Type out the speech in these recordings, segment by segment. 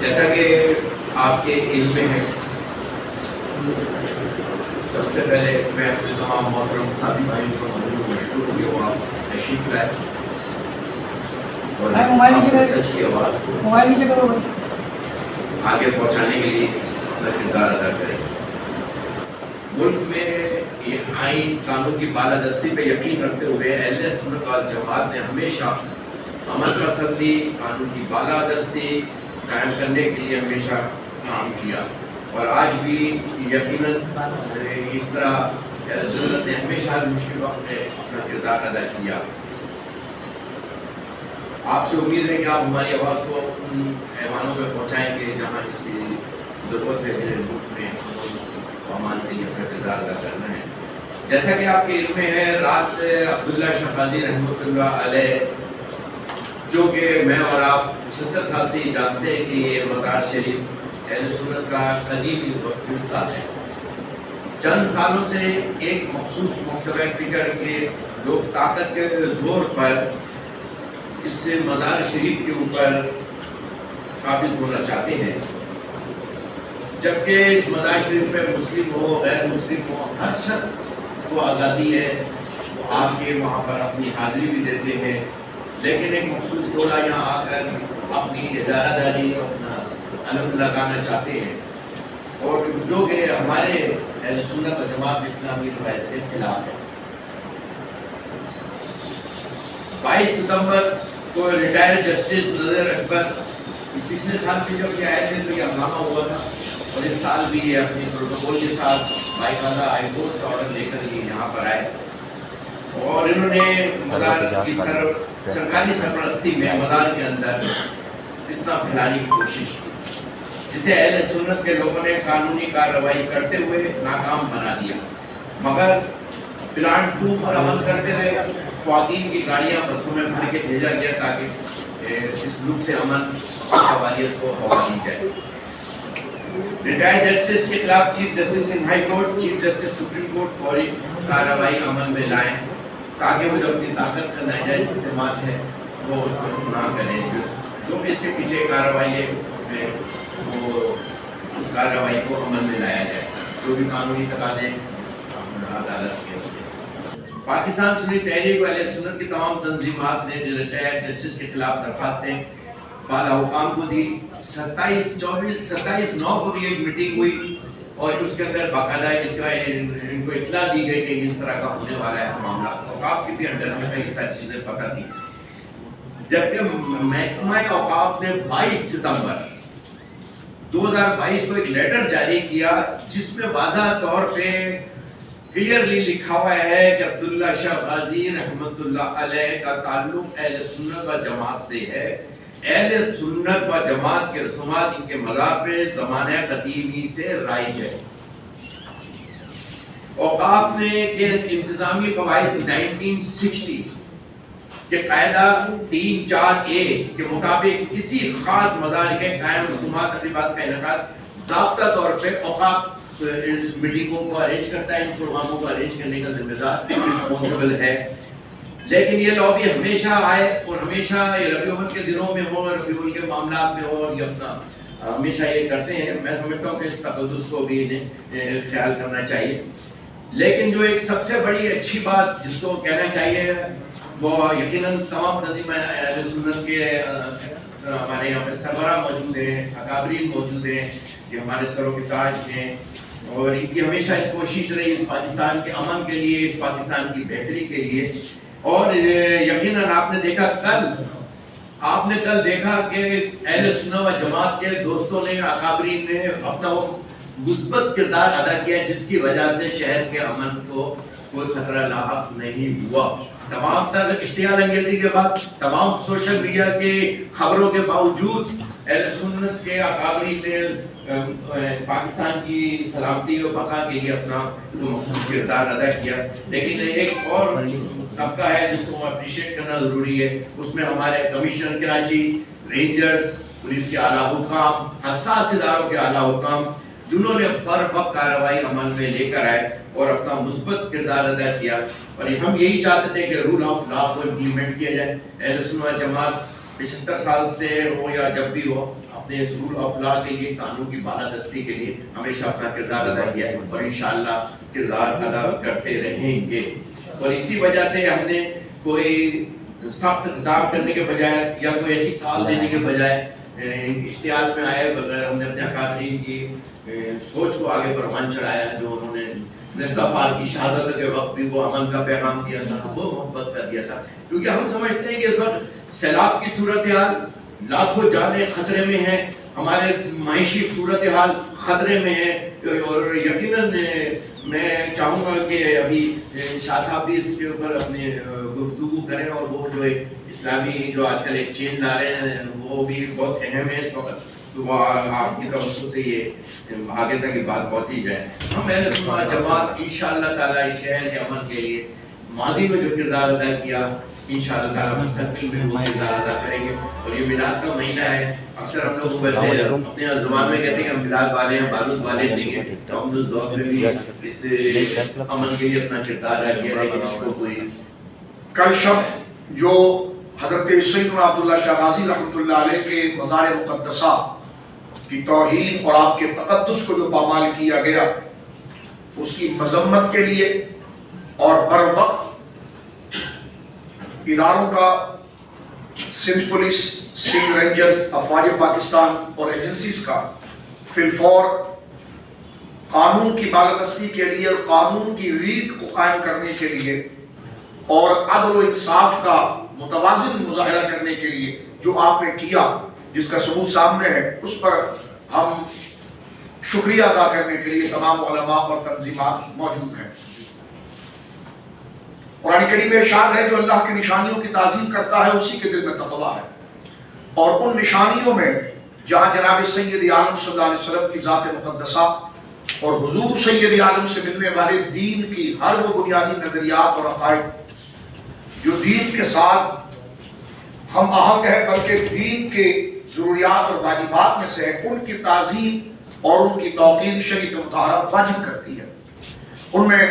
جیسا کہ آپ کے علم میں ہے، سب سے پہلے میں اپنے تمام محترم ساتھی بھائیوں کو مشکور ہوئی اور آپ تشریف لائے اور سچ کی آواز کو آگے پہنچانے کے لیے اپنا کردار ادا کریں۔ ملک میں یہ آئین قانون کی بالادستی پہ یقین رکھتے ہوئے اہل سنت والجماعت نے ہمیشہ امن پسندی، قانون کی بالادستی قائم کرنے کے لیے ہمیشہ کام کیا اور آج بھی یقیناً اس طرح سنت نے ہمیشہ مشکل وقت میں اپنا کردار ادا کیا۔ آپ سے امید ہے کہ آپ ہماری آواز کو ان ایوانوں میں پہنچائیں گے جہاں اس کی ضرورت ہے، جنہیں ملک میں امان کے لیے اپنا کردار ادا کرنا ہے۔ جیسا کہ آپ کے علم میں ہے، رات عبداللہ شفاظی رحمۃ اللہ علیہ، جو کہ میں اور آپ 70 سال سے ہی جانتے ہیں کہ یہ مزار شریف اہل سنت کا قدیمی حصہ ہے۔ چند سالوں سے ایک مخصوص مکتبہ فکر کے لوگ طاقت کے زور پر اس سے مزار شریف کے اوپر قابض ہونا چاہتے ہیں، جبکہ اس مزار شریف میں مسلم ہو غیر مسلم ہو ہر شخص کو آزادی ہے، وہ آ کے وہاں پر اپنی حاضری بھی دیتے ہیں، لیکن ایک مخصوص ٹولہ یہاں آ کر اپنی ادارہ داری اپنا علم لگانا چاہتے ہیں، اور جو کہ ہمارے اہل سنت و جماعت اسلامی روایت کے خلاف ہے۔ 22 ستمبر کو ریٹائر جسٹس نذیر اکبر پچھلے سال بھی جب یہ آئے تھے تو یہ ہنگامہ ہوا تھا، اور اس سال بھی یہ اپنے پروٹوکول کے ساتھ باقاعدہ ہائی کورٹ سے آرڈر لے کر یہ یہاں پر آئے، اور انہوں نے مزار کی سرکاری سرپرستی میں مزار کے اندر فتنہ پھیلانے کی کوشش کی، جسے اہل سنت کے لوگوں نے قانونی کارروائی کرتے ہوئے ناکام بنا دیا، مگر پلان 2 پر عمل کرتے ہوئے خواتین کی گاڑیاں بسوں میں بھر کے بھیجا گیا تاکہ اس لوٹ سے امن حوالیت کو ہوا دی جائے۔ ریٹائرڈ جسٹس کے خلاف chief justice in high court, chief justice supreme court فوری کارروائی عمل میں لائیں تاکہ وہ جو اپنی طاقت کا ناجائز استعمال ہے وہ اس کو نہ کریں، جو بھی اس کے پیچھے کارروائی ہے اس میں وہ اس کارروائی کو عمل میں لایا جائے، جو بھی قانونی تقاضے عدالت کے۔ پاکستان سنی تحریک و اہل سنت کی تمام تنظیمات نے ریٹائرڈ جسٹس کے خلاف درخواستیں بالا حکام کو دی۔ 27/9 کو بھی ایک میٹنگ ہوئی اور اس کے اندر باقاعدہ اس کا ان کو اطلاع دی گئی کہ اس طرح کا ہونے والا ہے معاملہ، اوقاف کی بھی انڈر میں یہ ساری چیزیں پتہ تھی، جبکہ محکمہ اوقاف نے 22 ستمبر 2022 کو ایک لیٹر جاری کیا جس میں واضح طور پہ کلیئرلی لکھا ہوا ہے کہ عبداللہ شاہ غازی رحمۃ اللہ علیہ کا تعلق اہل سنت و جماعت سے ہے، اہل سنت و جماعت کے رسومات ان کے مذہب پہ زمانہ قدیمی سے رائج ہے۔ اوقاف نے کے انتظامی قواعد 1960 کے قاعدہ 3(4)A کے مطابق کسی خاص مدار کے قائم رسومات تقریبات کا انعقاد ضابطہ طور پہ اوقاف میٹنگوں کو ارینج کرتا ہے، ان پروگراموں کو ارینج کرنے کا ذمہ دار رسپانسبل ہے، لیکن یہ لابی ہمیشہ آئے اور ہمیشہ یہ ربیع الاول کے دنوں میں ہو، ربیع الاول کے معاملات میں ہو، اور یہ اپنا ہمیشہ یہ کرتے ہیں۔ میں سمجھتا ہوں کہ اس تقدس کو بھی انہیں خیال کرنا چاہیے، لیکن جو ایک سب سے بڑی اچھی بات جس کو کہنا چاہیے وہ یقیناً تمام تنظیم اہل سنت کے ہمارے یہاں پہ سربراہ موجود ہیں، اکابرین موجود ہیں، یہ ہمارے سروں کے تاج ہیں، اور ان کی ہمیشہ اس کوشش رہی اس پاکستان کے امن کے لیے، اس پاکستان کی بہتری کے لیے، اور یقیناً آپ نے کل دیکھا کہ اہل سنت و جماعت کے دوستوں نے، اکابرین نے اپنا وہ مثبت کردار ادا کیا جس کی وجہ سے شہر کے امن کو کوئی خطرہ لاحق نہیں ہوا۔ تمام طرح اشتعال انگیزی کے بعد، تمام سوشل میڈیا کے خبروں کے باوجود اہل سنت کے اکابرین نے پاکستان کی سلامتی و بقا کے لیے اپنا کردار ادا کیا، لیکن ایک اور طبقہ ہے جس کو اپریشیٹ کرنا ضروری ہے، اس میں ہمارے کمشنر کراچی، رینجرز، پولیس کے اعلیٰ حکام، حساس اداروں کے اعلیٰ حکام، جنہوں نے بر وقت کارروائی عمل میں لے کر آئے اور اپنا مثبت کردار ادا کیا، اور ہم یہی چاہتے تھے کہ رول آف لا کو امپلیمنٹ کیا جائے۔ اہل سنت و جماعت 75 سال سے ہو یا جب بھی ہو، اپنے اس رول آف لا کے لیے، قانون کی بالادستی کے لیے ہمیشہ اپنا کردار ادا کیا ہے، اور انشاءاللہ کردار ادا کرتے رہیں گے۔ اور اسی وجہ سے ہم نے کوئی سخت اقدام کرنے کے بجائے یا کوئی ایسی کال دینے کے بجائے اشتعال میں آئے بغیر ہم نے اپنے اکابرین کی سوچ کو آگے پروان چڑھایا، جو انہوں نے نسبہ پال کی شہادت کے وقت بھی وہ امن کا پیغام دیا تھا، وہ محبت کر دیا تھا، کیونکہ ہم سمجھتے ہیں کہ اس وقت سیلاب کی صورتحال، لاکھوں جانیں خطرے میں ہیں، ہمارے معاشی صورتحال خطرے میں ہے، اور یقیناً میں چاہوں گا کہ ابھی شاہ صاحب بھی اس کے اوپر اپنی گفتگو کریں، اور وہ جو اسلامی جو آج کل ایک چینج لا رہے ہیں وہ بھی بہت اہم ہے اس وقت، تو وہ آپ کی طرف سے یہ آگے تک یہ بات پہنچی جائے۔ ہم اہل سنت جماعت انشاءاللہ تعالیٰ اس شہر کے امن کے لیے ماضی میں جو کردار ادا کیا انشاءاللہ تعالیٰ مستقبل میں وہ کردار ادا کریں گے۔ اور یہ میلاد کا مہینہ ہے، اکثر ہم لوگ ویسے اپنے زبان میں کہتے ہیں کہ ہم میلاد والے ہیں، بارود والے نہیں ہیں، تو ہم اس دور میں بھی اس امن کے لیے اپنا کردار ادا کیا ہے کہ اس کو کوئی کل شب جو حضرت سیدنا عبداللہ شاہ غازی رحمۃ اللہ علیہ کے مزار مقدسہ کی توہین اور آپ کے تقدس کو جو پامال کیا گیا، اس کی مذمت کے لیے اور بر وقت اداروں کا، سندھ پولیس، سندھ رینجرز، افواج پاکستان اور ایجنسیز کا فی الفور قانون کی بالادستی کے لیے اور قانون کی ریت کو قائم کرنے کے لیے اور عدل و انصاف کا متوازن مظاہرہ کرنے کے لیے جو آپ نے کیا، جس کا ثبوت سامنے ہے، اس پر ہم شکریہ ادا کرنے کے لیے تمام علماء اور تنظیمات موجود ہیں۔ قرآن کریم میں ارشاد ہے جو اللہ کی نشانیوں کی تعظیم کرتا ہے اسی کے دل میں تقویٰ ہے۔ اور ان نشانیوں میں جہاں جناب سید عالم صلی اللہ علیہ وسلم کی ذات مقدسہ اور حضور سید عالم سے ملنے والے دین کی ہر وہ بنیادی نظریات اور عقائد جو دین کے ساتھ ہم آہنگ ہے بلکہ دین کے ضروریات اور واجبات میں سے ہے، ان کی تعظیم اور ان کی توقیر شریعت مطہرہ واجب کرتی ہے۔ ان میں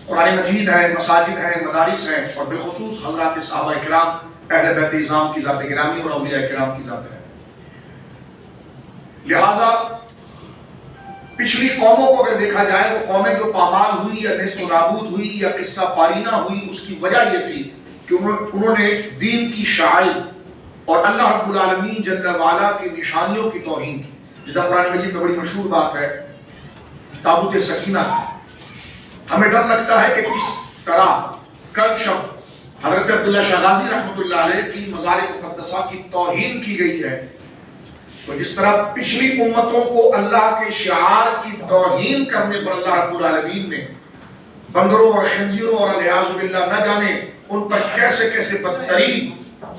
قرآن مجید ہے، مساجد ہیں، مدارس ہیں، اور بالخصوص حضرات صحابہ کرام اہل بیت اعظام کی ذات گرامی اور اولیاء کرام کی ذات ہے۔ لہذا پچھلی قوموں کو اگر دیکھا جائے، وہ قومیں جو پامال ہوئی یا نیست و نابود ہوئی یا قصہ پارینہ ہوئی، اس کی وجہ یہ تھی کہ انہوں نے دین کی شعائر اور اللہ رب العالمین جل وعلا کی نشانیوں کی توہین کی۔ جیسا قرآن مجید میں بڑی مشہور بات ہے تابوت سکینہ کی، ہمیں ڈر لگتا ہے کہ کس طرح کل شب حضرت عبداللہ شاہ غازی رحمۃ اللہ علیہ کی مزار مقدسہ کی توہین کی گئی ہے، تو جس طرح پچھلی امتوں کو اللہ کے شعار کی توہین کرنے پر اللہ رب العالمین نے بندروں اور خنزیروں اور والعیاذ باللہ نہ جانے ان پر کیسے کیسے بدترین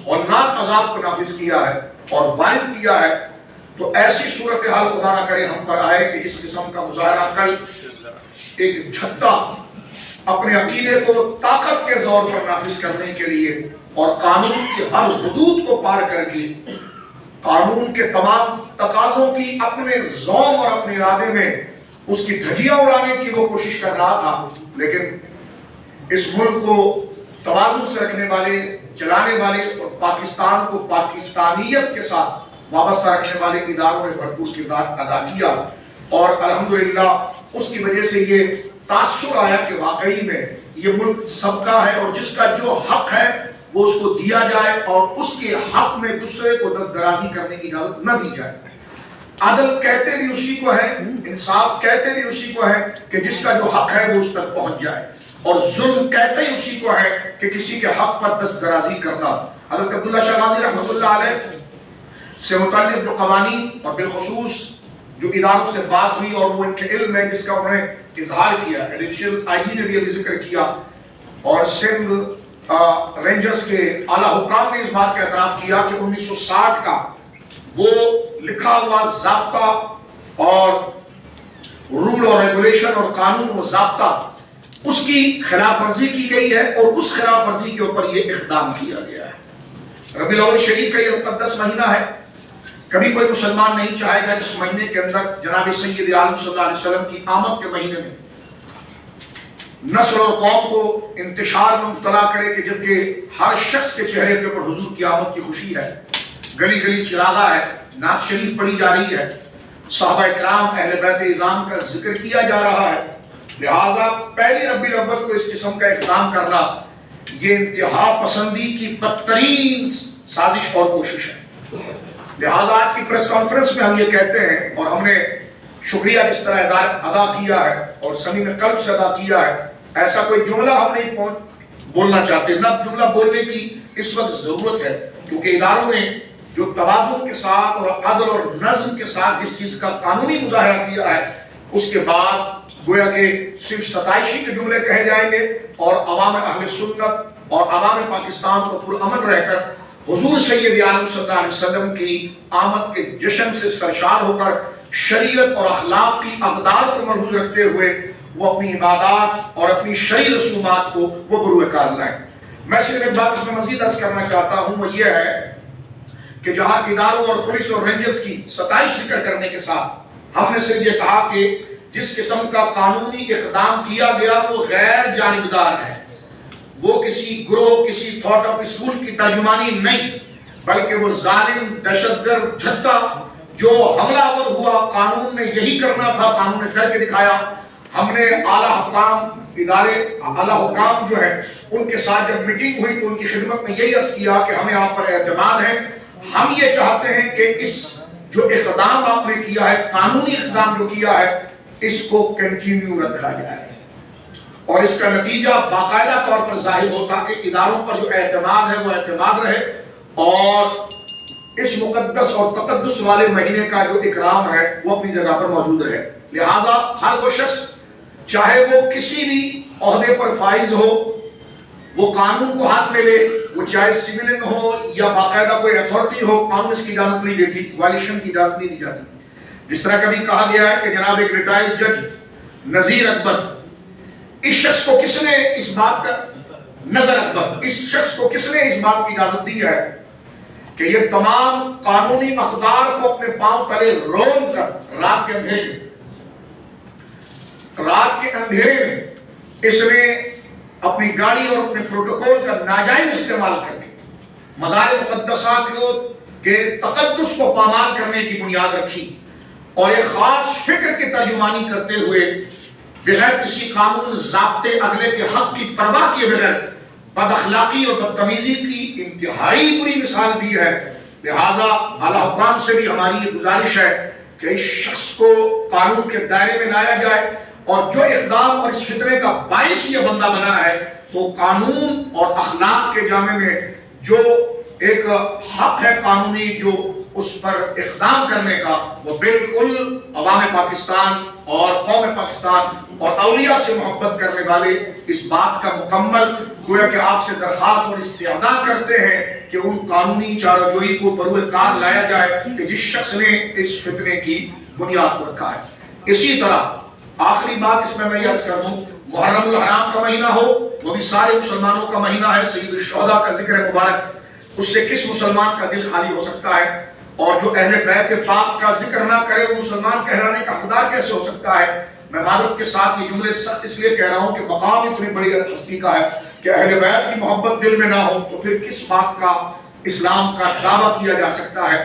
ہولناک عذاب کو نافذ کیا ہے اور وارد کیا ہے، تو ایسی صورتحال خدا نہ کرے ہم پر آئے کہ اس قسم کا مظاہرہ کل ایک جھٹا اپنے عقیدے کو طاقت کے زور پر نافذ کرنے کے لیے اور قانون کی ہر حدود کو پار کر کے قانون کے تمام تقاضوں کی اپنے زوم اور اپنے ارادے میں اس کی دھجیاں اڑانے کی وہ کوشش کر رہا تھا، لیکن اس ملک کو توازن سے رکھنے والے، چلانے والے اور پاکستان کو پاکستانیت کے ساتھ وابستہ رکھنے والے اداروں نے بھرپور کردار ادا کیا، اور الحمدللہ اس کی وجہ سے یہ تاثر آیا کہ واقعی میں یہ ملک سب کا ہے اور جس کا جو حق ہے وہ اس کو دیا جائے اور اس کے حق میں دوسرے کو دست درازی کرنے کی اجازت نہ دی جائے۔ عدل کہتے بھی اسی کو ہے، انصاف کہتے بھی اسی کو ہے کہ جس کا جو حق ہے وہ اس تک پہنچ جائے، اور ظلم کہتے ہی اسی کو ہے کہ کسی کے حق پر دست درازی کرنا۔ حضرت عبداللہ شاہ غازی رحمۃ اللہ علیہ سے متعلق جو قوانین اور بالخصوص جو اداروں سے بات ہوئی اور وہ ان کے علم ہے جس کا انہوں نے اظہار کیا، ایڈیشنل آئی جی نے بھی ابھی ذکر کیا، اور سندھ رینجرز کے اعلیٰ حکام نے اس بات کا اعتراف کیا کہ 1960 کا وہ لکھا ہوا ضابطہ اور رول اور ریگولیشن اور قانون و ضابطہ اس کی خلاف ورزی کی گئی ہے، اور اس خلاف ورزی کے اوپر یہ اقدام کیا گیا ہے۔ ربیع الاول شریف کا یہ مقدس مہینہ ہے، کبھی کوئی مسلمان نہیں چاہے گا اس مہینے کے اندر جناب سید عالم صلی اللہ علیہ وسلم کی آمد کے مہینے میں نسل اور قوم کو انتشار میں مبتلا کرے کہ جبکہ ہر شخص کے چہرے کے اوپر حضور کی آمد کی خوشی ہے، گلی گلی چراغا ہے، نعت شریف پڑھی جا رہی ہے، صحابہ کرام اہل بیت اعظام کا ذکر کیا جا رہا ہے، لہذا پہلی ربیع الاول کو اس قسم کا اقدام کرنا یہ انتہا پسندی کی بدترین سازش اور کوشش ہے۔ لہذا آج کی پریس کانفرنس میں ہم یہ کہتے ہیں، اور ہم نے شکریہ اس طرح ادا کیا ہے اور صمیم قلب سے ادا کیا ہے، ایسا کوئی جملہ ہم نہیں بولنا چاہتے، نہ جملہ بولنے کی اس وقت ضرورت ہے، کیونکہ اداروں نے جو توازن کے ساتھ اور عدل اور نظم کے ساتھ جس چیز کا قانونی مظاہرہ کیا ہے، اس کے بعد گویا کہ صرف ستائشی کے جملے کہے جائیں گے، اور عوام اہل سنت اور عوام پاکستان کو پرامن رہ کر حضور سید عالم صلی اللہ علیہ وسلم کی آمد کے جشن سے سرشار ہو کر شریعت اور اخلاق کی اقدار کو ملحوظ رکھتے ہوئے وہ اپنی عبادات اور اپنی شرعی رسومات کو وہ بروئے کار لائیں۔ میں صرف ایک بات اس میں مزید عرض کرنا چاہتا ہوں، وہ یہ ہے کہ جہاں اداروں اور پولیس اور رینجرز کی ستائش ذکر کرنے کے ساتھ ہم نے صرف یہ کہا کہ جس قسم کا قانونی اقدام کیا گیا وہ غیر جانبدار ہے، وہ کسی گروہ، کسی تھاٹ آف اسکول کی ترجمانی نہیں، بلکہ وہ ظالم دہشت گرد جھٹا جو حملہ آور ہوا، قانون نے یہی کرنا تھا، قانون نے کر کے دکھایا۔ ہم نے اعلیٰ حکام ادارے، اعلیٰ حکام جو ہے ان کے ساتھ جب میٹنگ ہوئی تو ان کی خدمت میں یہی عرض کیا کہ ہمیں آپ پر اعتماد ہے، ہم یہ چاہتے ہیں کہ اس جو اقدام آپ نے کیا ہے، قانونی اقدام جو کیا ہے، اس کو کنٹینیو رکھا جائے اور اس کا نتیجہ باقاعدہ طور پر ظاہر ہوتا کہ اداروں پر جو اعتماد ہے وہ اعتماد رہے، اور اس مقدس اور تقدس والے مہینے کا جو اکرام ہے وہ اپنی جگہ پر موجود رہے۔ لہذا ہر وہ شخص چاہے وہ کسی بھی عہدے پر فائز ہو وہ قانون کو ہاتھ میں لے، وہ چاہے سویلین ہو یا باقاعدہ کوئی اتھارٹی ہو، قانون اس کی اجازت نہیں دیتی، وائلیشن کی اجازت نہیں دی جاتی۔ جس طرح کبھی کہا گیا ہے کہ جناب ایک ریٹائرڈ جج نذیر اکبر، اس شخص کو کس نے اس بات کا نظر اکبر، اس شخص کو کس نے اس بات کی اجازت دی ہے کہ یہ تمام قانونی اقدار کو اپنے پاؤں تلے رول کر رات کے اندھیرے میں اس نے اپنی گاڑی اور اپنے پروٹوکول کا ناجائز استعمال کر کے مزار مقدسہ کے تقدس کو پامال کرنے کی بنیاد رکھی، اور ایک خاص فکر کی ترجمانی کرتے ہوئے بغیر کسی قانون ضابطے اگلے کے حق کی پرواہ کیے بغیر بد اخلاقی اور بدتمیزی کی انتہائی بری مثال دی ہے۔ لہذا اعلیٰ حکام سے بھی ہماری یہ گزارش ہے کہ اس شخص کو قانون کے دائرے میں لایا جائے، اور جو اقدام اور اس فتنے کا باعث یہ بندہ بنا ہے تو قانون اور اخلاق کے جامع میں جو ایک حق ہے قانونی جو اس پر اقدام کرنے کا، وہ بالکل عوام پاکستان اور قوم پاکستان اور اولیاء سے محبت کرنے والے اس بات کا مکمل گویا کہ آپ سے درخواست اور استعداد کرتے ہیں کہ ان قانونی چارجوئی کو بروئے کار لایا جائے کہ جس شخص نے اس فتنے کی بنیاد کو رکھا ہے۔ اسی طرح آخری بات اس میں عرض کر دوں، محرم الحرام کا مہینہ ہو، وہ بھی سارے مسلمانوں کا مہینہ ہے، سید الشہداء کا ذکر ہے مبارک، اس سے کس مسلمان کا دل خالی ہو سکتا ہے؟ اور جو اہل بیت پاک کا ذکر نہ کرے وہ مسلمان کہلانے کا حقدار کیسے ہو سکتا ہے؟ میں معذرت کے ساتھ یہ جملے سخت اس لیے کہہ رہا ہوں کہ مقام اتنی بڑی ہستی کا ہے کہ اہل بیت کی محبت دل میں نہ ہو تو پھر کس بات کا اسلام کا دعویٰ کیا جا سکتا ہے؟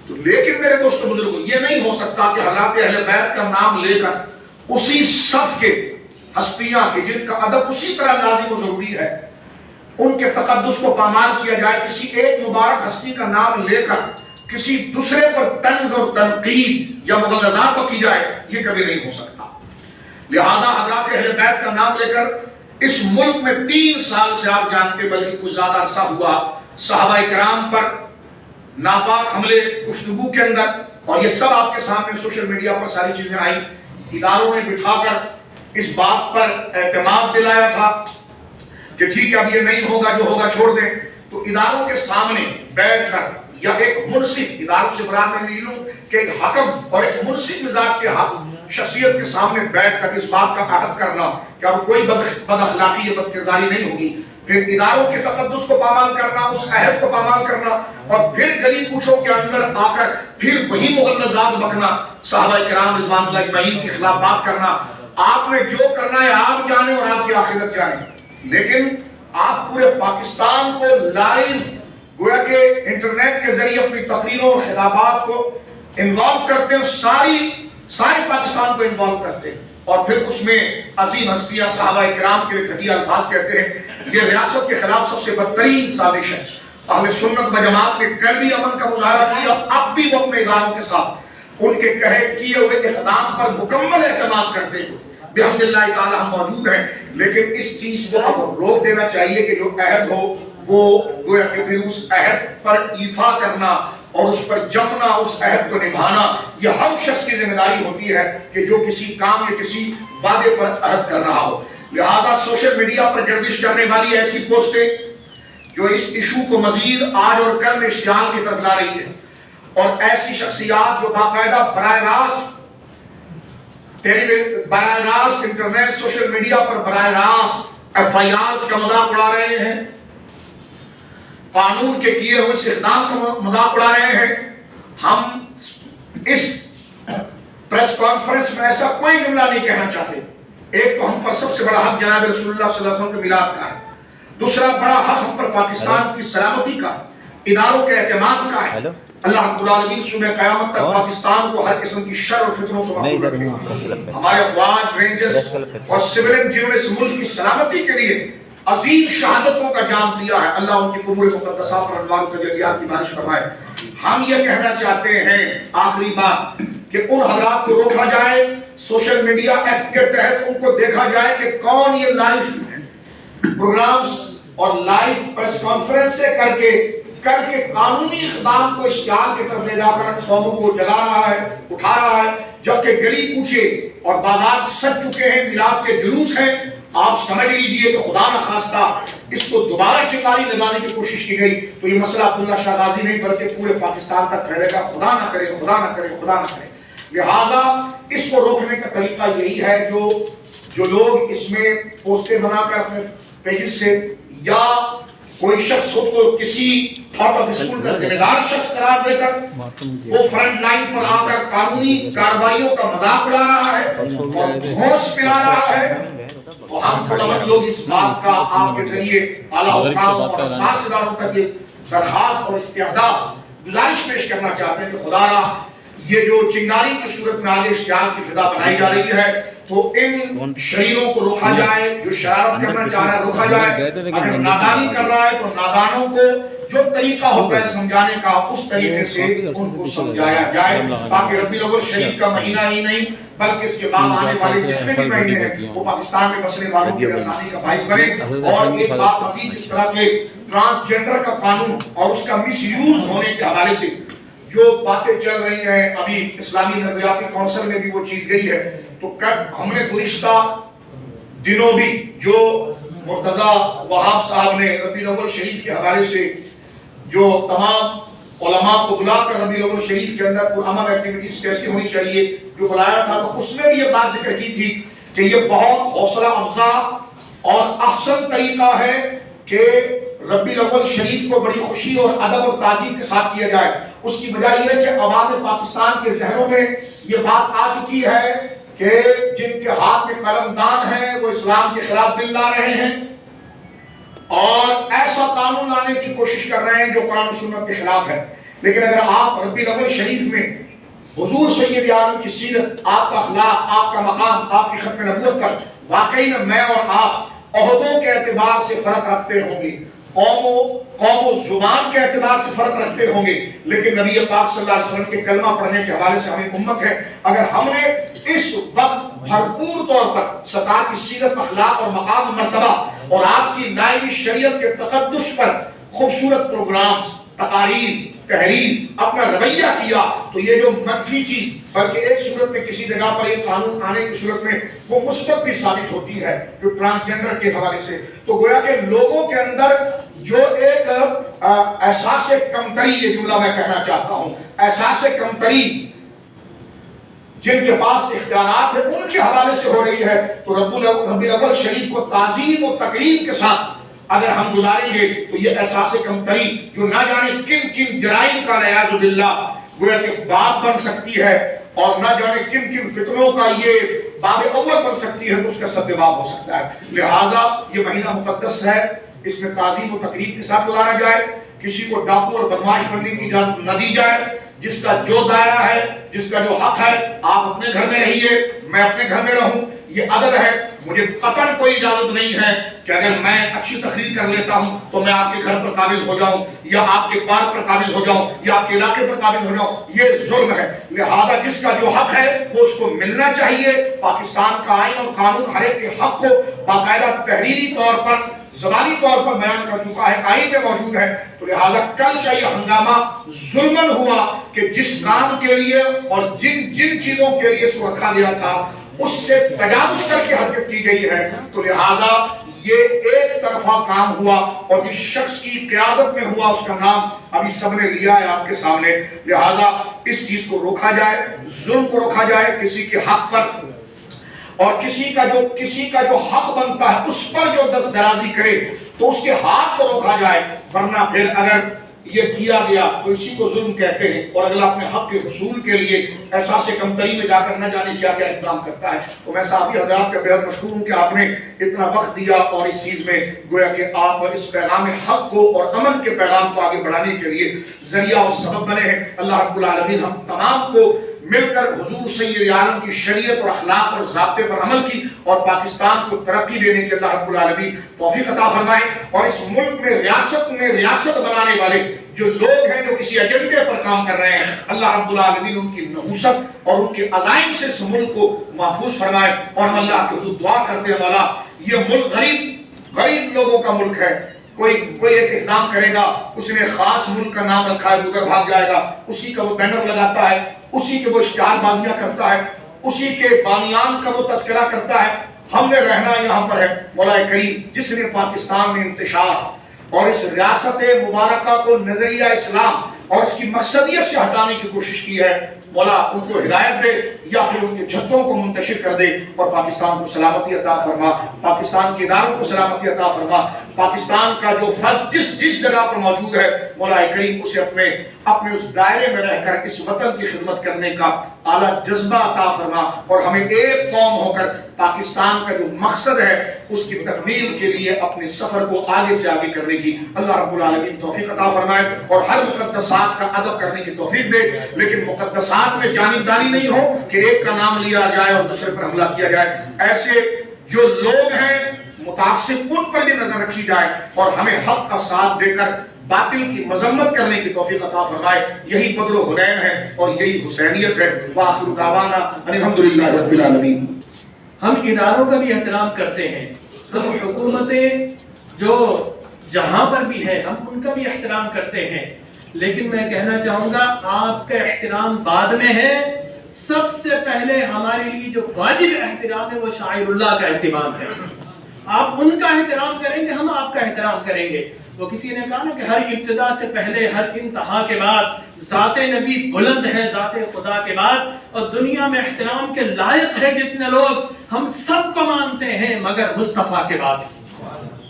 تو لیکن میرے دوستو بزرگوں، یہ نہیں ہو سکتا کہ حضرات اہل بیت کا نام لے کر اسی صف کے ہستیاں کے جن کا ادب اسی طرح لازم و ضروری ہے ان کے تقدس کو پامال کیا جائے، کسی ایک مبارک ہستی کا نام لے کر کسی دوسرے پر طنز اور تنقید یا مغلظات کی جائے، یہ کبھی نہیں ہو سکتا۔ لہذا حضرات اہل بیت کا نام لے کر اس ملک میں 3 سال سے آپ جانتے بلکہ کچھ زیادہ عرصہ ہوا صحابہ کرام پر ناپاک حملے گفتگو کے اندر، اور یہ سب آپ کے سامنے سوشل میڈیا پر ساری چیزیں آئیں، اداروں نے بٹھا کر اس بات پر اعتماد دلایا تھا کہ ٹھیک ہے اب یہ نہیں ہوگا، جو ہوگا چھوڑ دیں، تو اداروں کے سامنے بیٹھ کر یا ایک منصف، اداروں سے مراد میں نہیں لوں کہ ایک حکم اور ایک منصف مزاج کے شخصیت کے سامنے بیٹھ کر اس بات کا عہد کرنا کہ اب کوئی بد اخلاقی یا بد کرداری نہیں ہوگی، پھر اداروں کے تقدس کو پامال کرنا، اس عہد کو پامال کرنا، اور پھر گلی کوچوں کے اندر آ کر پھر وہی مغلظات بکنا، صحابہ کرام رضوان اللہ اجمعین کے خلاف بات کرنا۔ آپ نے جو کرنا ہے آپ جانے اور آپ کی آخرت جانے، لیکن آپ پورے پاکستان کو لائیو گویا کہ انٹرنیٹ کے ذریعے اپنی تقریروں اور خطابات کو انوالو کرتے ہیں، سارے پاکستان کو انوالو کرتے ہیں، اور پھر اس میں عظیم ہستیاں صحابہ کرام کے گھٹیا الفاظ کہتے ہیں یہ ریاست کے خلاف سب سے بدترین سازش ہے۔ اہل سنت و جماعت نے کل بھی امن کا مظاہرہ کیا، اب بھی وہ اپنے اداروں کے ساتھ ان کے کیے ہوئے اقدام پر مکمل اعتماد کرتے ہیں، بحمدللہ تعالی ہم موجود ہیں، لیکن اس چیز کو اب روک دینا چاہیے کہ جو عہد ہو وہ گویا کہ پھر اس عہد پر ایفا کرنا اور اس پر جمنا، اس عہد کو نبھانا، یہ ہر شخص کی ذمہ داری ہوتی ہے کہ جو کسی کام یا کسی وعدے پر عہد کر رہا ہو۔ لہذا سوشل میڈیا پر گردش کرنے والی ایسی پوسٹیں جو اس ایشو کو مزید آج اور کل میں اشتعال کی طرف لا رہی ہے، اور ایسی شخصیات جو باقاعدہ براہ راست انٹرنیٹ سوشل میڈیا پر براہ راست FIRs کا مذاق اڑا رہے ہیں، قانون کے کیے ہوئے اس اقدام کا مذاق اڑا رہے ہیں۔ ہم اس پریس کانفرنس میں ایسا کوئی جملہ نہیں کہنا چاہتے۔ ایک تو ہم پر سب سے بڑا حق جناب رسول اللہ صلی اللہ علیہ وسلم کے میلاد کا ہے، دوسرا بڑا حق ہم پر پاکستان کی سلامتی کا، اداروں کے اعتماد کا ہے۔ اللہ رب العالمین صبح قیامت تک پاکستان کو ہر قسم کی شر اور فتنوں سے محفوظ رکھے۔ ہمارے افواج، رینجرز اور سیولین جنہوں نے اس ملک کی سلامتی کے لیے عظیم شہادتوں کا جام دیا ہے، اللہ ان کی قبور مقدسہ پر انوار و تجلیات کی بارش فرمائے۔ ہم یہ کہنا چاہتے ہیں آخری بات کہ ان حضرات کو روکا جائے، سوشل میڈیا ایکٹ کے تحت ان کو دیکھا جائے کہ کون یہ لائیو پروگرامز اور لائیو پریس کانفرنس سے کر کے قانونی اقدام کو اشتعال کی طرف لے جا کر قوموں کو جگا رہا ہے، اٹھا رہا ہے، جبکہ گلی کوچے اور بازار سج چکے ہیں، میلاد کے جلوس ہیں، آپ سمجھ لیجئے کہ خدا نخواستہ اس کو دوبارہ چنگاری لگانے کی کوشش کی گئی تو یہ مسئلہ عبداللہ شاہ غازی نہیں بلکہ پورے پاکستان تک پھیلے گا. خدا نہ کرے، خدا نہ کرے، خدا نہ کرے. لہٰذا اس کو روکنے کا طریقہ یہی ہے، جو لوگ اس میں پوسٹیں بنا کر اپنے پیجز سے یا کوئی شخص خود کو کسی آؤٹ آف اسکول کا ذمہ دار شخص قرار دے کر وہ فرنٹ لائن پر آ کر قانونی کارروائیوں کا مذاق اڑا رہا ہے اور دھوس پلا رہا ہے، تو ہم تمام لوگ اس بات کا آپ کے ذریعے اعلیٰ حکام اور اساس اداروں تک یہ درخواست اور استعداد گزارش پیش کرنا چاہتے ہیں کہ خدا را یہ جو چنگاری کی صورت میں آگے اشتعال کی فضا بنائی جا رہی ہے تو ان شریروں کو روکا جائے، جو شرارت کرنا چاہ رہا ہے روکا جائے، اگر نادانی کر رہا ہے تو نادانوں کو جو طریقہ ہوتا ہے سمجھانے کا اس طریقے سے ان کو سمجھایا جائے تاکہ ربیع الاول شریف کا مہینہ ہی نہیں بلکہ اس کے بعد آنے والے جتنے بھی مہینے ہیں وہ پاکستان میں بسنے والوں کی آسانی کا باعث بنے. اور ایک بات مزید، اس طرح کے ٹرانسجنڈر کا قانون اور اس کا مس یوز ہونے کے حوالے سے جو باتیں چل رہی ہیں، ابھی اسلامی نظریاتی کونسل میں بھی وہ چیز گئی ہے، تو ہم نے گزشتہ دنوں بھی جو مرتضی وہاب صاحب نے ربیع الاول شریف کے حوالے سے جو تمام علماء کو بلا کر ربیع الاول شریف کے اندر پرامن ایکٹیویٹیز کیسی ہونی چاہیے جو بلایا تھا، تو اس میں بھی یہ بات ذکر کی تھی کہ یہ بہت حوصلہ افزا اور احسن طریقہ ہے کہ ربیع الاول شریف کو بڑی خوشی اور ادب اور تعظیم کے ساتھ کیا جائے. اس کی وجہ یہ ہے کہ عوام پاکستان کے ذہنوں میں یہ بات آ چکی ہے کہ جن کے ہاتھ میں قلم دان ہیں وہ اسلام کے خلاف بل لا رہے ہیں اور ایسا قانون لانے کی کوشش کر رہے ہیں جو قرآن و سنت کے خلاف ہے. لیکن اگر آپ ربیع الاول شریف میں حضور سید عالم کی سیرت، آپ کا اخلاق، آپ کا مقام، آپ کی ختم نبوت پر واقعی میں اور آپ عہدوں کے اعتبار سے فرق رکھتے ہوں گے، قوم و زبان کے اعتبار سے فرق رکھتے ہوں گے، لیکن نبی پاک صلی اللہ علیہ وسلم کے کلمہ پڑھنے کے حوالے سے ہمیں امت ہے. اگر ہم نے اس وقت بھرپور طور پر سرکار کی سیرت، اخلاق اور مقام مرتبہ اور آپ کی نائب شریعت کے تقدس پر خوبصورت پروگرامز، تقاریر، تحریر، اپنا رویہ کیا تو یہ جو منفی چیز بلکہ ایک صورت میں کسی جگہ پر یہ قانون آنے کی صورت میں وہ مثبت بھی ثابت ہوتی ہے جو ٹرانسجنڈر کے حوالے سے. تو گویا کہ لوگوں کے اندر جو ایک احساس کمتری، یہ جملہ میں کہنا چاہتا ہوں، احساس کمتری جن کے پاس اختیارات ہیں ان کے حوالے سے ہو رہی ہے، تو ربیع الاول شریف کو تعظیم و تکریم کے ساتھ اگر ہم گزاریں گے تو یہ احساس کمتری جو نہ جانے کن کن جرائم کا نعوذ باللہ گویا کہ باب بن سکتی ہے اور نہ جانے کن کن فتنوں کا یہ باب اول بن سکتی ہے، تو اس کا سبب ہو سکتا ہے. لہٰذا یہ مہینہ مقدس ہے، اس میں تعظیم و تقریب کے ساتھ گزارا جائے، کسی کو ڈاکو اور بدماش بننے کی اجازت نہ دی جائے. جس کا جو دائرہ ہے، جس کا جو حق ہے، آپ اپنے گھر میں رہیے، میں اپنے گھر میں رہوں، یہ عدل ہے. مجھے قطعاً کوئی اجازت نہیں ہے کہ اگر میں اچھی تقریر کر لیتا ہوں تو میں آپ کے گھر پر قابض ہو جاؤں یا آپ کے پارک پر قابض ہو جاؤں یا آپ کے علاقے پر قابض ہو جاؤں. یہ ظلم ہے. لہذا جس کا جو حق ہے وہ اس کو ملنا چاہیے. پاکستان کا آئین اور قانون ہر ایک کے حق کو باقاعدہ تحریری طور پر، زبانی طور پر بیان کر چکا ہے، آئین میں موجود ہے. تو لہذا کل کا یہ ہنگامہ ظلمن ہوا کہ جس کام کے لیے اور جن چیزوں کے لیے اس کو رکھا گیا تھا اس سے تجاوز کر کے حرکت کی گئی ہے. تو لہذا یہ ایک طرفہ کام ہوا اور جس شخص کی قیادت میں ہوا اس کا نام ابھی سب نے لیا ہے آپ کے سامنے. لہذا اس چیز کو روکا جائے، ظلم کو روکا جائے کسی کے حق پر، اور کسی کا جو حق بنتا ہے اس پر جو دست درازی کرے تو اس کے ہاتھ کو روکا جائے. ورنہ پھر اگر یہ کیا گیا تو اسی کو ظلم کہتے ہیں اور اگلا اپنے حق کے حصول کے لیے احساس کمتری میں جا کر نہ جانے کیا کیا اقدام کرتا ہے. تو میں صحافی حضرات کا بہت مشکور ہوں کہ آپ نے اتنا وقت دیا اور اس چیز میں گویا کہ آپ اس پیغام حق کو اور امن کے پیغام کو آگے بڑھانے کے لیے ذریعہ اور سبب بنے ہیں. اللہ رب العالمین ہم تمام کو مل کر حضور سید عالم کی شریعت اور اخلاق اور ضابطے پر عمل کی اور پاکستان کو ترقی دینے کے اللہ رب العالمین توفیق عطا فرمائے. اور اس ملک میں ریاست بنانے والے جو لوگ ہیں جو کسی ایجنڈے پر کام کر رہے ہیں، اللہ رب العالمین ان کی نحوست اور ان کے عزائم سے اس ملک کو محفوظ فرمائے. اور ہم اللہ کے حضور دعا کرتے ہیں مولا یہ ملک غریب لوگوں کا ملک ہے. کوئی ایک اقدام کرے گا، اس نے خاص ملک کا نام رکھا ہے، ادھر بھاگ جائے گا، اسی کا وہ بینر لگاتا ہے، اسی کے وہ اشتہار بازیاں کرتا ہے، اسی کے بانیان کا وہ تذکرہ کرتا ہے، ہم نے رہنا یہاں پر ہے۔ مولا کریم جس نے پاکستان میں انتشار اور اس ریاست مبارکہ کو نظریہ اسلام اور اس کی مقصدیت سے ہٹانے کی کوشش کی ہے، مولا ان کو ہدایت دے یا پھر ان کے جھتوں کو منتشر کر دے اور پاکستان کو سلامتی عطا فرما، پاکستان کے اداروں کو سلامتی عطا فرما، پاکستان کا جو فرد جس جگہ پر موجود ہے مولا کریم اسے اپنے اس دائرے میں رہ کر اس وطن کی خدمت کرنے کا اعلیٰ جذبہ عطا فرما، اور ہمیں ایک قوم ہو کر پاکستان کا جو مقصد ہے اس کی تکمیل کے لیے اپنے سفر کو آگے سے آگے کرنے کی اللہ رب العالمین توفیق عطا فرمائے، اور ہر مقدسات کا ادب کرنے کی توفیق دے، لیکن مقدسات میں جانبداری نہیں ہو کہ ایک کا نام لیا جائے اور دوسرے پر حملہ کیا جائے۔ ایسے جو لوگ ہیں متعصب ان پر بھی نظر رکھی جائے، اور ہمیں حق کا ساتھ دے کر باطل کی مذمت کرنے کی توفیق عطا فرمائے۔ یہی بدر و حنین ہے اور یہی حسینیت ہے۔ وآخر دعوانا ان الحمدللہ رب العالمین۔ ہم اداروں کا بھی احترام کرتے ہیں، ہم حکومتیں جو جہاں پر بھی ہے ہم ان کا بھی احترام کرتے ہیں، لیکن میں کہنا چاہوں گا آپ کا احترام بعد میں ہے، سب سے پہلے ہمارے لیے جو واجب احترام ہے وہ شاعر اللہ کا اہتمام ہے۔ آپ ان کا احترام کریں گے، ہم آپ کا احترام کریں گے۔ تو کسی نے کہا نا کہ ہر ابتدا سے پہلے ہر انتہا کے بعد ذات نبی بلند ہے ذات خدا کے بعد، اور دنیا میں احترام کے لائق ہے جتنے لوگ ہم سب کو مانتے ہیں مگر مصطفیٰ کے بعد۔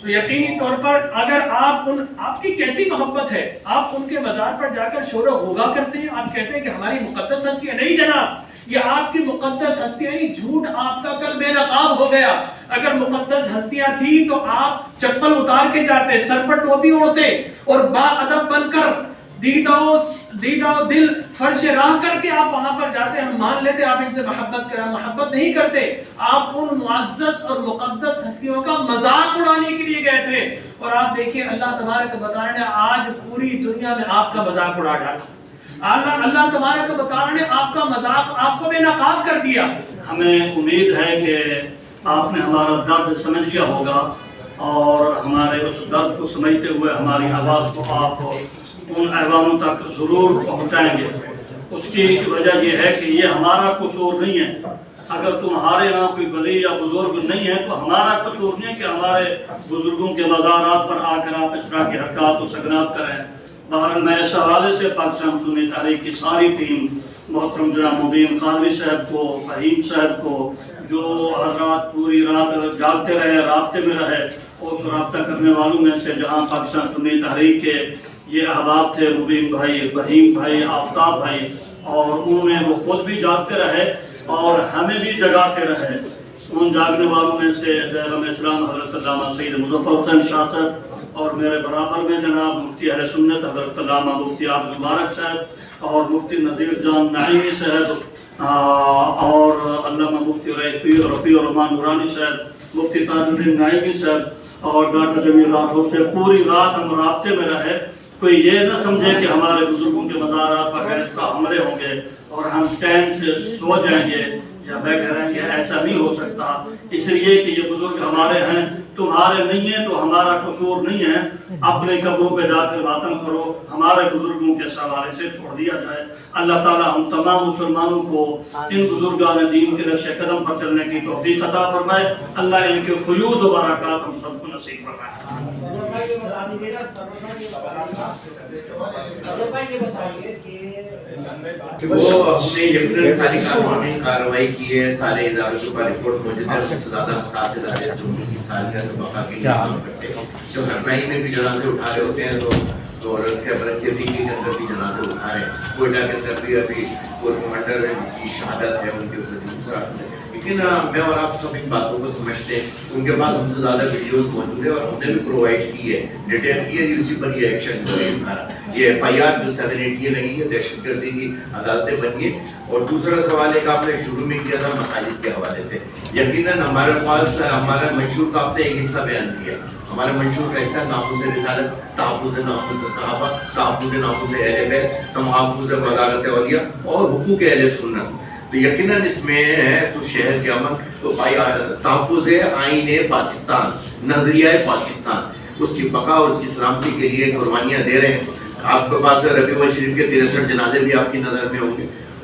تو یقینی طور پر اگر آپ کی کیسی محبت ہے، آپ ان کے مزار پر جا کر شور و غوغا کرتے ہیں، آپ کہتے ہیں کہ ہماری مقدس ہستیاں، نہیں جناب، یہ آپ کی مقدس ہستیاں نہیں، جھوٹ آپ کا کل بے نقاب ہو گیا۔ اگر مقدس ہستیاں تھی تو آپ چپل اتار کے جاتے، سر پر ٹوپی اوڑھتے اور با ادب بن کر دیدہ دل فرش راہ کر کے آپ وہاں پر جاتے، ہم مان لیتے آپ ان سے محبت نہیں کرتے، آپ ان معزز اور مقدس ہستیوں کا مذاق اڑانے کے لیے گئے تھے، اور آپ دیکھیں اللہ تبارک و تعالی نے آج پوری دنیا میں آپ کا مذاق اڑا ڈالا۔ اللہ تبارک و تعالی نے آپ کا مذاق آپ کو بے نقاب کر دیا۔ ہمیں امید ہے کہ آپ نے ہمارا درد سمجھ لیا ہوگا، اور ہمارے اس درد کو سمجھتے ہوئے ہماری آواز کو آپ ان ایوانوں تک ضرور پہنچائیں گے۔ اس کی وجہ یہ ہے کہ یہ ہمارا قصور نہیں ہے۔ اگر تمہارے یہاں کوئی ولی یا بزرگ نہیں ہے تو ہمارا قصور نہیں کہ ہمارے بزرگوں کے مزارات پر آ کر آپ اس طرح کی حرکات و سکنات کریں۔ بہرحال میں اس حوالے سے پاکستان سنی تحریک کی ساری ٹیم، محترم جناب مبین قادری صاحب کو، فہیم صاحب کو، جو حضرات پوری رات جاگتے رہے، رابطے میں رہے، اس رابطہ کرنے والوں میں سے جہاں پاکستان سنی تحریک کے یہ احباب تھے، مبین بھائی، فہیم بھائی، آفتاب بھائی، اور ان میں وہ خود بھی جاگتے رہے اور ہمیں بھی جگاتے رہے۔ ان جاگنے والوں میں سے زیرم اسلام حضرت علامہ سید مظفر حسین شاہ صاحب، اور میرے برابر میں جناب مفتی اہل سنت حضرت علامہ مفتی عبد المبارک صاحب، اور مفتی نذیر جان نعیمی صاحب، اور علامہ مفتی رفیع الرحمان نورانی صاحب، مفتی تاج الدین نعیمی صاحب، اور ڈاکٹر جمیل راٹھور سے پوری رات ہم رابطے میں رہے۔ کوئی یہ نہ سمجھے کہ ہمارے بزرگوں کے مزارات پر گیرستہ حملے ہوں گے اور ہم چین سے سو جائیں گے یا بیٹھے رہیں گے، ایسا نہیں ہو سکتا، اس لیے کہ یہ بزرگ ہمارے ہیں، تمہارے نہیں ہیں تو ہمارا قصور نہیں ہے۔ اپنے قبروں پہ جا کر ماتم کرو، ہمارے بزرگوں کے سوارے سے چھوڑ دیا جائے۔ اللہ تعالی ہم تمام مسلمانوں کو ان بزرگان دین کے نقش قدم پر چلنے کی توفیق عطا فرمائے۔ اللہ ان کے فیوض و برکات ہم سب کو نصیب فرمائے۔ وہ ہم نے یقیناً ساری کارروائی کی ہے، سارے اداروں کے اوپر رپورٹ موجود ہے، سب سے زیادہ حساس ادارے جو ان کی سالگرہ تو بقا کے لیے کام کرتے ہیں، جو ہرنائی میں بھی جنازے اٹھا رہے ہوتے ہیں تو عورت کے برقی کے اندر بھی جنازے اٹھا رہے ہیں، کوئٹہ کے اندر بھی ابھی کور کمانڈر کی شہادت ہے، ان کے اوپر دوسرا۔ لیکن میں اور آپ سب ان باتوں کو سمجھتے ہیں، ان کے پاس ہم سے زیادہ ویڈیوز موجود ہے اور ہم نے بھی پرووائڈ کی ہے، ڈیٹیل کی ہے، اسی پر یہ ایکشن ہو رہا ہے سارا۔ یہ ایف آئی آر جو 780 لگی ہے، دہشت گردی کی عدالتیں بنی ہیں۔ اور دوسرا سوال ایک آپ نے شروع میں کیا تھا مساجد کے حوالے سے، یقیناً ہمارے پاس ہمارا منشور کا آپ نے ایک حصہ بیان کیا، ہمارا منشور کا حصہ ناموس رسالت، تحفظ ناموس صحابہ، تحفظ ناموس اہل بیت، تحفظ مدارت اولیاء اور حقوق اہل سنت۔ تو یقیناً اس میں ہے تو شہر کے امن، تو تحفظ آئین پاکستان، نظریہ پاکستان، اس کی بقا اور اس کی سلامتی کے لیے قربانیاں دے رہے ہیں۔ آپ کے پاس ربیع الاول شریف کے 63 جنازے بھی آپ کی نظر میں ہوں گے،